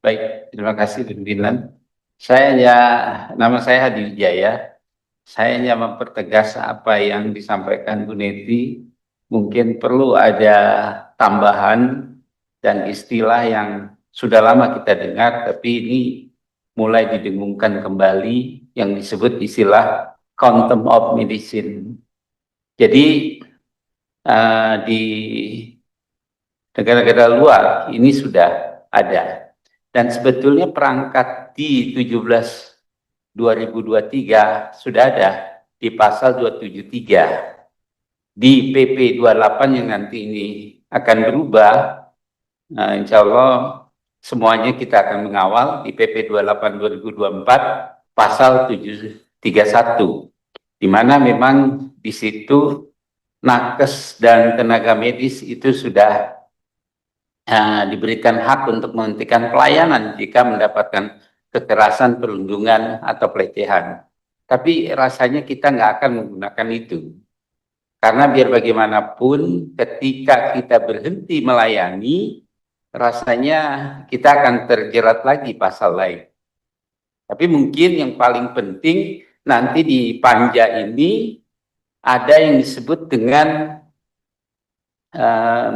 Baik, terima kasih pimpinan. Nama saya Hadi Wijaya. Saya hanya mempertegas apa yang disampaikan Bu Neti. Mungkin perlu ada tambahan dan istilah yang sudah lama kita dengar, tapi ini mulai didengungkan kembali yang disebut istilah quantum of medicine. Jadi di negara-negara luar ini sudah ada. Dan sebetulnya perangkat di 17/2023 sudah ada di pasal 273. Di PP 28 yang nanti ini akan berubah, insya Allah semuanya kita akan mengawal di PP 28 2024 pasal 731, di mana memang di situ nakes dan tenaga medis itu sudah diberikan hak untuk menghentikan pelayanan jika mendapatkan kekerasan, perundungan, atau pelecehan. Tapi rasanya kita nggak akan menggunakan itu. Karena biar bagaimanapun ketika kita berhenti melayani, rasanya kita akan terjerat lagi pasal lain. Tapi mungkin yang paling penting nanti di panja ini ada yang disebut dengan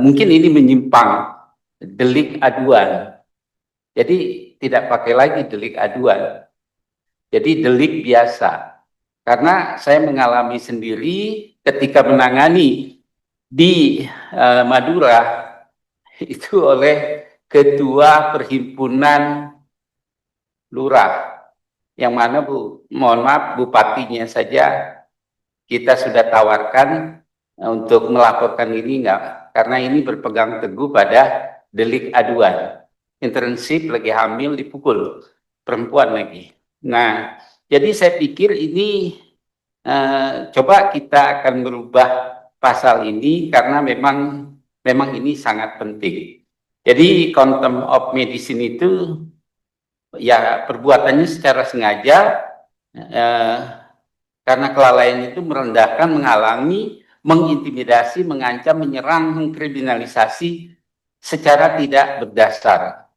mungkin ini menyimpang, delik aduan. Jadi tidak pakai lagi delik aduan. Jadi delik biasa. Karena saya mengalami sendiri ketika menangani di Madura itu oleh ketua perhimpunan lurah, yang mana mohon maaf bupatinya saja kita sudah tawarkan untuk melaporkan ini enggak, karena ini berpegang teguh pada delik aduan. Internship lagi hamil dipukul perempuan lagi. Nah, jadi saya pikir ini coba kita akan merubah pasal ini karena memang ini sangat penting. Jadi quantum of medicine itu ya perbuatannya secara sengaja karena kelalaian itu merendahkan, menghalangi, mengintimidasi, mengancam, menyerang, mengkriminalisasi secara tidak berdasar.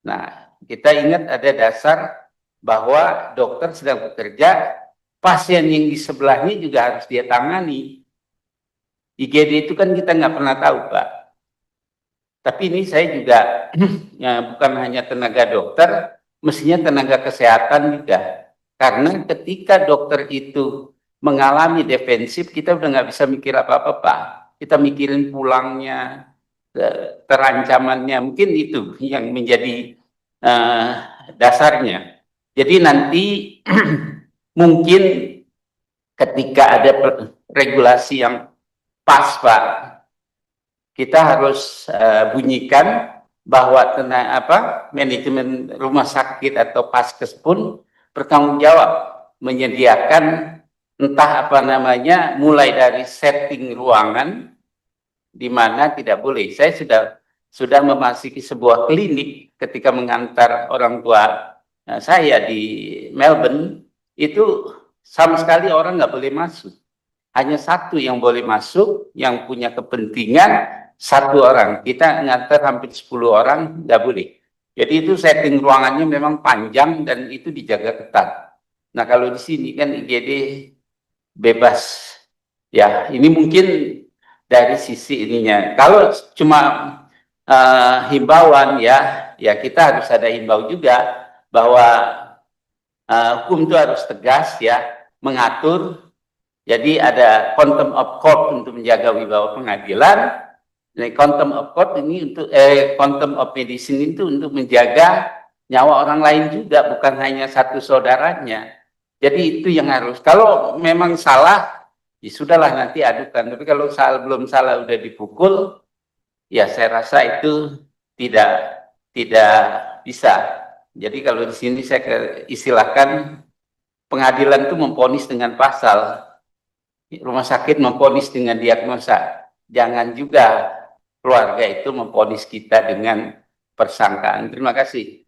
Nah, kita ingat ada dasar bahwa dokter sedang bekerja, pasien yang di sebelahnya juga harus dia tangani. IGD itu kan kita nggak pernah tahu, Pak. Tapi ini saya juga ya, bukan hanya tenaga dokter, mestinya tenaga kesehatan juga. Karena ketika dokter itu mengalami defensif, kita udah nggak bisa mikir apa-apa, Pak. Kita mikirin pulangnya, terancamannya, mungkin itu yang menjadi dasarnya. Jadi nanti mungkin ketika ada regulasi yang pas, Pak, kita harus bunyikan bahwa manajemen rumah sakit atau paskes pun bertanggung jawab menyediakan entah apa namanya, mulai dari setting ruangan di mana tidak boleh. Saya sudah memasuki sebuah klinik ketika mengantar orang tua saya di Melbourne, itu sama sekali orang nggak boleh masuk. Hanya satu yang boleh masuk, yang punya kepentingan, satu orang. Kita ngantar hampir 10 orang, nggak boleh. Jadi itu setting ruangannya memang panjang dan itu dijaga ketat. Nah kalau di sini kan IGD bebas. Ya ini mungkin dari sisi ininya. Kalau cuma himbauan ya kita harus ada himbau juga bahwa hukum itu harus tegas ya, mengatur. Jadi ada quantum of court untuk menjaga wibawa pengadilan. Nah, quantum of court ini untuk quantum of medicine itu untuk menjaga nyawa orang lain juga, bukan hanya satu saudaranya. Jadi itu yang harus. Kalau memang salah, ya sudahlah nanti adukan. Tapi kalau belum salah udah dipukul, ya saya rasa itu tidak bisa. Jadi kalau di sini saya istilahkan pengadilan itu memvonis dengan pasal, rumah sakit memvonis dengan diagnosa. Jangan juga keluarga itu memvonis kita dengan persangkaan. Terima kasih.